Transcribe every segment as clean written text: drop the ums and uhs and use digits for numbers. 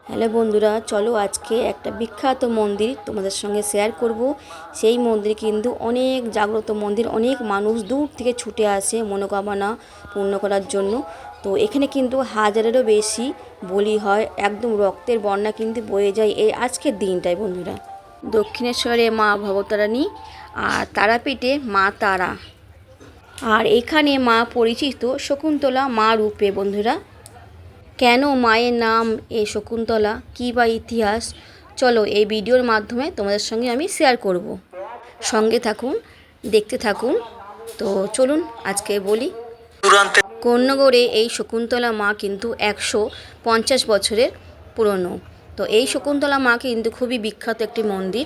Hello বন্ধুরা, চলো আজকে একটা বিখ্যাত মন্দির তোমাদের সঙ্গে শেয়ার করব। সেই মন্দির কিন্তু অনেক জাগ্রত মন্দির, অনেক মানুষ দূর থেকে ছুটে আসে মনোকামনা পূর্ণ করার জন্য। তো এখানে কিন্তু হাজারেরও বেশি বলি হয়, একদম রক্তের বন্যা কিন্তু বয়ে যায় এই আজকের দিনটায় বন্ধুরা। দক্ষিণেশ্বরে মা ভবতারিণী আর তারাপীঠে মা তারা, আর এখানে মা পরিচিত শকুন্তলা মা রূপে বন্ধুরা। কেন মায়ের নাম এই শকুন্তলা, কী বা ইতিহাস, চলো এই ভিডিওর মাধ্যমে তোমাদের সঙ্গে আমি শেয়ার করব। সঙ্গে থাকুন, দেখতে থাকুন। তো চলুন আজকে বলি। কর্ণগড়ে এই শকুন্তলা মা কিন্তু 150 বছরের পুরনো। তো এই শকুন্তলা মা কিন্তু খুবই বিখ্যাত একটি মন্দির।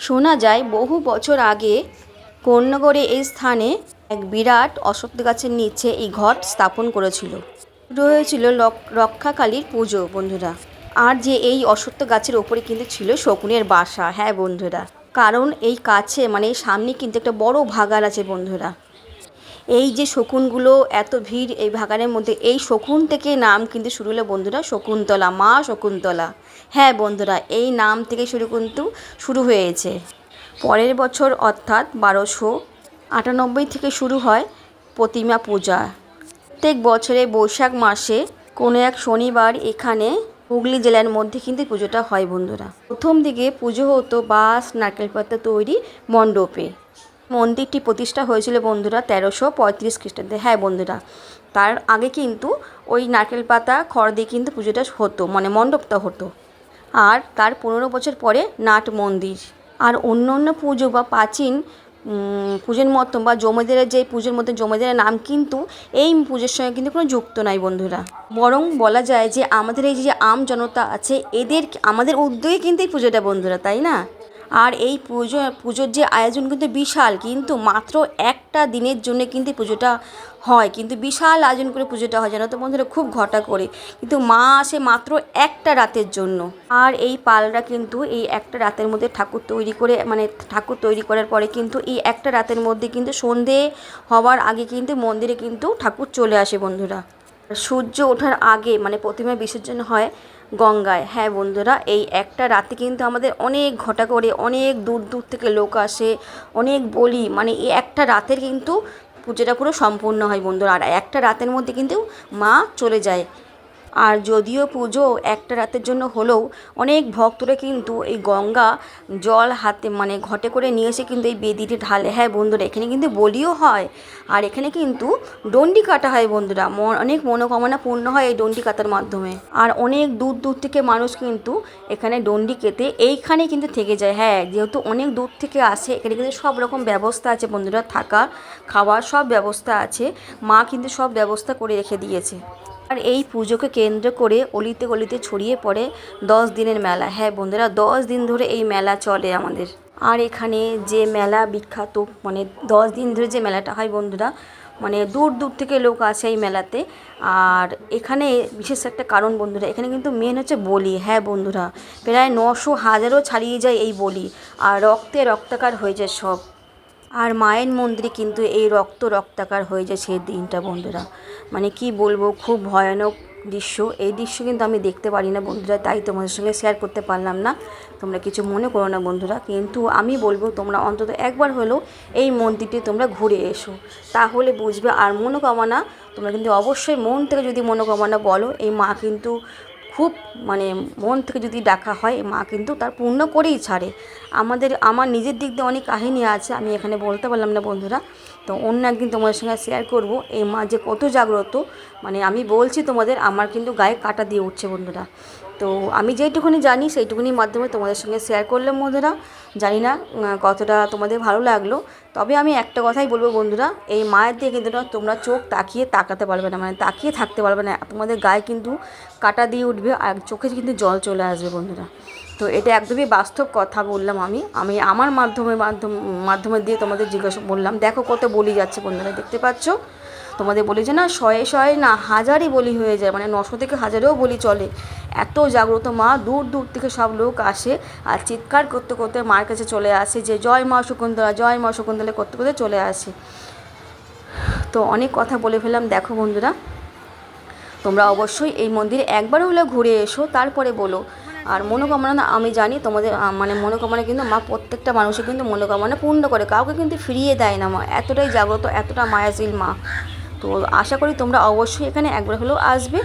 শোনা যায় বহু বছর আগে কর্ণগড়ে এই স্থানে এক বিরাট অশ্বত্থ গাছের নিচে এই ঘট স্থাপন করেছিল। রয়েছিল রক্ষাকালীর পুজো বন্ধুরা। আর যে এই অশ্বত্থ গাছের ওপরে কিন্তু ছিল শকুনের বাসা। হ্যাঁ বন্ধুরা, কারণ এই কাছে মানে সামনে কিন্তু একটা বড় ভাগার আছে বন্ধুরা। এই যে শকুনগুলো এত ভিড় এই ভাগানের মধ্যে, এই শকুন থেকে নাম কিন্তু শুরু হলো বন্ধুরা শকুন্তলা, মা শকুন্তলা। হ্যাঁ বন্ধুরা, এই নাম থেকে শুরু হয়েছে। পরের বছর অর্থাৎ 1298 থেকে শুরু হয় প্রতিমা পূজা। প্রত্যেক বছরে বৈশাখ মাসে কোনো এক শনিবার এখানে হুগলি জেলার মধ্যে কিন্তু পুজোটা হয় বন্ধুরা। প্রথম দিকে পুজো হতো বাঁশ নারকেল পাতা তৈরি মণ্ডপে। মন্দিরটি প্রতিষ্ঠা হয়েছিল বন্ধুরা 1335 খ্রিস্টাব্দে। হ্যাঁ বন্ধুরা, তার আগে কিন্তু ওই নারকেল পাতা খড় দিয়ে কিন্তু পুজোটা হতো, মানে মণ্ডপটা হতো। আর তার 15 বছর পরে নাট মন্দির। আর অন্য অন্য পুজো বা প্রাচীন পুজোর মতো বা জমিদারের যে পুজোর মতো জমিদারের নাম কিন্তু এই পুজোর সঙ্গে কিন্তু কোনো যুক্ত নাই বন্ধুরা। বরং বলা যায় যে আমাদের এই যে আম জনতা আছে আমাদের উদ্যোগে কিন্তু এই পুজোটা বন্ধুরা, তাই না? আর এই পুজোর যে আয়োজন কিন্তু বিশাল, কিন্তু মাত্র একটা দিনের জন্য কিন্তু পুজোটা হয়, কিন্তু বিশাল আয়োজন করে পুজোটা হয় জানো তো বন্ধুরা, খুব ঘটা করে। কিন্তু মা আসে মাত্র একটা রাতের জন্য। আর এই পালরা কিন্তু এই একটা রাতের মধ্যে ঠাকুর তৈরি করার পরে কিন্তু এই একটা রাতের মধ্যে কিন্তু সন্ধে হওয়ার আগে কিন্তু মন্দিরে কিন্তু ঠাকুর চলে আসে বন্ধুরা। সূর্য ওঠার আগে মানে প্রতিমা বিসর্জন হয় গঙ্গায়। হ্যাঁ বন্ধুরা, এই একটা রাতে কিন্তু আমাদের অনেক ঘটা করে অনেক দূর দূর থেকে লোক আসে, অনেক বলি, মানে এই একটা রাতের কিন্তু পুজোটা পুরো সম্পূর্ণ হয় বন্ধুরা। আর একটা রাতের মধ্যে কিন্তু মা চলে যায়। আর যদিও পুজো একটা রাতের জন্য হলেও অনেক ভক্তরা কিন্তু এই গঙ্গা জল হাতে মানে ঘটে করে নিয়ে এসে কিন্তু এই বেদিতে ঢালে। হ্যাঁ বন্ধুরা, এখানে কিন্তু বলিও হয়। আর এখানে কিন্তু ডন্ডি কাটা হয় বন্ধুরা, অনেক মনোকামনা পূর্ণ হয় এই ডন্ডি কাটার মাধ্যমে। আর অনেক দূর দূর থেকে মানুষ কিন্তু এখানে ডন্ডি কেটে এইখানে কিন্তু থেকে যায়। হ্যাঁ, যেহেতু অনেক দূর থেকে আসে, এখানে কিন্তু সব রকম ব্যবস্থা আছে বন্ধুরা, থাকা খাওয়ার সব ব্যবস্থা আছে। মা কিন্তু সব ব্যবস্থা করে রেখে দিয়েছে। আর এই পুজোকে কেন্দ্র করে অলিতে গলিতে ছড়িয়ে পড়ে 10 দিনের মেলা। হ্যাঁ বন্ধুরা, 10 দিন ধরে এই মেলা চলে আমাদের। আর এখানে যে মেলা বিখ্যাত, মানে 10 দিন ধরে যে মেলাটা হয় বন্ধুরা, মানে দূর দূর থেকে লোক আসে এই মেলাতে। আর এখানে বিশেষ একটা কারণ বন্ধুরা, এখানে কিন্তু মেন হচ্ছে বলি। হ্যাঁ বন্ধুরা, প্রায় 900-1000ও ছাড়িয়ে যায় এই বলি। আর রক্তাকার হয়ে যায় সব। আর মায়ের মন্দিরে কিন্তু এই রক্তাকার হয়ে যায় সেই দিনটা বন্ধুরা। মানে কি বলবো, খুব ভয়ানক দৃশ্য। এই দৃশ্য কিন্তু আমি দেখতে পারি না বন্ধুরা, তাই তোমাদের সঙ্গে শেয়ার করতে পারলাম না। তোমরা কিছু মনে করো না বন্ধুরা, কিন্তু আমি বলবো তোমরা অন্তত একবার হলেও এই মন্দিরটি তোমরা ঘুরে এসো, তাহলে বুঝবে। আর মনোকামনা তোমরা কিন্তু অবশ্যই মন থেকে যদি মনোকামনা বলো, এই মা কিন্তু খুব মানে মন থেকে যদি ডাকা হয় মা কিন্তু তার পূর্ণ করেই ছাড়ে। আমার নিজের দিক দিয়ে অনেক কাহিনী আছে, আমি এখানে বলতে পারলাম না বন্ধুরা। তো অন্য একদিন তোমাদের সঙ্গে শেয়ার করব এই মা যে কত জাগ্রত। মানে আমি বলছি তোমাদের, আমার কিন্তু গায়ে কাঁটা দিয়ে উঠছে বন্ধুরা। তো আমি যেইটুকুনি জানি সেইটুকুনির মাধ্যমে তোমাদের সঙ্গে শেয়ার করলাম বন্ধুরা। জানি না কতটা তোমাদের ভালো লাগলো। তবে আমি একটা কথাই বলবো বন্ধুরা, এই মায়ের দিয়ে কিন্তু তোমরা চোখ তাকাতে পারবে না, মানে তাকিয়ে থাকতে পারবে না। তোমাদের গায়ে কিন্তু কাঁটা দিয়ে উঠবে আর চোখে কিন্তু জল চলে আসবে বন্ধুরা। তো এটা একদমই বাস্তব কথা বললাম। আমি আমার মাধ্যমে দিয়ে তোমাদের জিজ্ঞাসা বললাম। দেখো কত বলি যাচ্ছে বন্ধুরা, দেখতে পাচ্ছ? তোমাদের বলি যে না, শয়ে না হাজারই বলি হয়ে যায়, মানে 900 থেকে 1000এও বলি চলে। এত জাগ্রত মা, দূর দূর থেকে সব লোক আসে আর চিৎকার করতে করতে মার কাছে চলে আসে যে জয় মা শকুন্তলা, জয় মা শকুন্তলা করতে করতে চলে আসে। তো অনেক কথা বলে ফেললাম দেখো বন্ধুরা। তোমরা অবশ্যই এই মন্দিরে একবার হলেও ঘুরে এসো, তারপরে বলো। আর মনোকামনা না, আমি জানি তোমাদের মানে মনোকামনা কিন্তু মা প্রত্যেকটা মানুষের কিন্তু মনোকামনা পূর্ণ করে, কাউকে কিন্তু ফিরিয়ে দেয় না মা, এতটাই জাগ্রত, এতটা মায়াশীল মা। তো আশা করি তোমরা অবশ্যই এখানে একবার হলেও আসবে।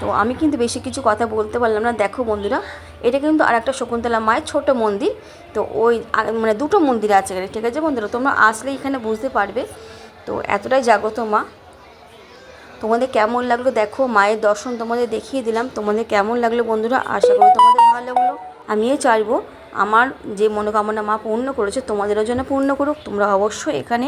তো আমি কিন্তু বেশি কিছু কথা বলতে পারলাম না। দেখো বন্ধুরা, এটা কিন্তু আর একটা শকুন্তলা মায়ের ছোট মন্দির। তো ওই মানে দুটো মন্দির আছে এখানে, ঠিক আছে বন্ধুরা, তোমরা আসলে এখানে বুঝতে পারবে। তো এতটাই জাগ্রত মা। তোমাদের কেমন লাগলো দেখো, মায়ের দর্শন তোমাদের দেখিয়ে দিলাম, তোমাদের কেমন লাগলো বন্ধুরা, আশা করি তোমাদের ভালো লাগলো। আমিও চাইবো আমার যে মনোকামনা মা পূর্ণ করেছে তোমাদেরও জন্য পূর্ণ করুক। তোমরা অবশ্যই এখানে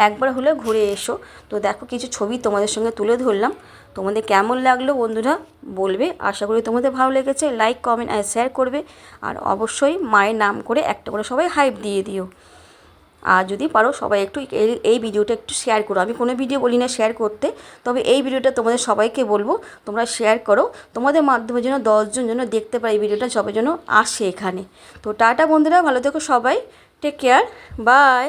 একবার হলে ঘুরে এসো। তো দেখো কিছু ছবি তোমাদের সঙ্গে তুলে ধরলাম, তোমাদের কেমন লাগলো বন্ধুরা বলবে। আশা করি তোমাদের ভালো লেগেছে। লাইক, কমেন্ট আর শেয়ার করবে। আর অবশ্যই মায়ের নাম করে একটা করে সবাই হাইপ দিয়ে দিও। আর যদি পারো সবাই একটু এই ভিডিওটা একটু শেয়ার করো। আমি কোনো ভিডিও বলি না শেয়ার করতে, তবে এই ভিডিওটা তোমাদের সবাইকে বলবো তোমরা শেয়ার করো, তোমাদের মাধ্যমে যেন 10 জন যেন দেখতে পায় এই ভিডিওটা, সবাই যেন আসে এখানে। তো টাটা বন্ধুরা, ভালো থেকো সবাই, টেক কেয়ার, বাই।